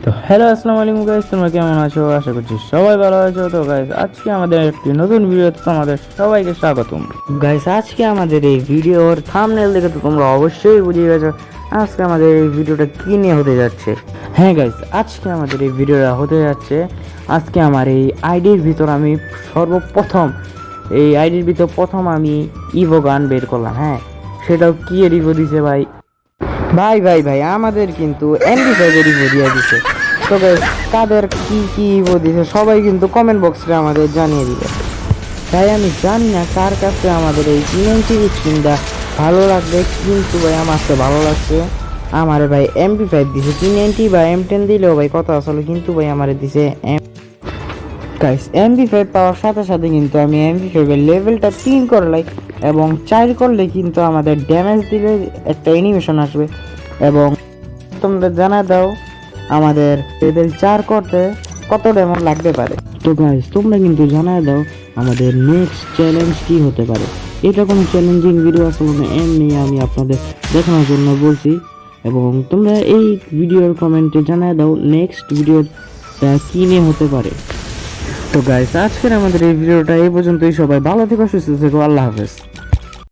তো হ্যালো আসসালামু আলাইকুম গাইস, তোমরা কেমন আছো? আশা করছি সবাই ভালো আছো। তো গাইস, আজকে আমাদের একটি নতুন ভিডিওতে তোমাদের সবাইকে স্বাগতম। গাইস, আজকে আমাদের এই ভিডিওর থাম্বনেল দেখে তো তোমরা অবশ্যই বুঝে গেছো আজকে আমাদের এই ভিডিওটা কি নিয়ে হতে যাচ্ছে। হ্যাঁ গাইস, আজকে আমাদের এই ভিডিওটা হতে যাচ্ছে, আজকে আমার এই আইডির ভিতর আমি প্রথম আমি ইভো গান বের করলাম। হ্যাঁ, সেটাও কি ইভো দিছে ভাই, ভাই আমাদের কিন্তু এমডি5 এর রিভিউ দিয়ে দিছে। তো গাইস, কাদের কি কি রিভিউ দিছে সবাই কিন্তু কমেন্ট বক্সে আমাদের জানিয়ে দিবে। তাই আমি জানি না কার কাছে আমাদের এই টি90 স্ক্রিনটা ভালো লাগবে, কিন্তু ভাই আমার তো ভালো লাগছে। আমারে ভাই এমপি5 দিছে, টি90 বা M10 দিলেও ভাই কথা আসলে, কিন্তু ভাই আমারে দিছে গাইস এমপি5 পাওয়ার সাথে সাথে কিন্তু আমি এমপি5 এর লেভেলটা 3 করলাই এবং 4 করলে কিন্তু আমাদের ড্যামেজ দিলে একটা অ্যানিমেশন আসবে। এবং তোমরা জানা দাও আমাদের লেভেল 4 করতে কত ড্যামেজ লাগতে পারে। তো গাইস, তোমরা কিন্তু জানা দাও আমাদের নেক্সট চ্যালেঞ্জ কি হতে পারে। এটা কোনো চ্যালেঞ্জিং ভিডিও আসলে না, এমনি আমি আপনাদের দেখানোর জন্য বলছি। এবং তোমরা এই ভিডিওর কমেন্টে জানায় দাও নেক্সট ভিডিওটা কি নিয়ে হতে পারে। তো গাইস, আজকের আমাদের এই ভিডিওটা এই পর্যন্তই। সবাই ভালো থেকো, সুস্থ থেকো, আল্লাহ হাফেজ।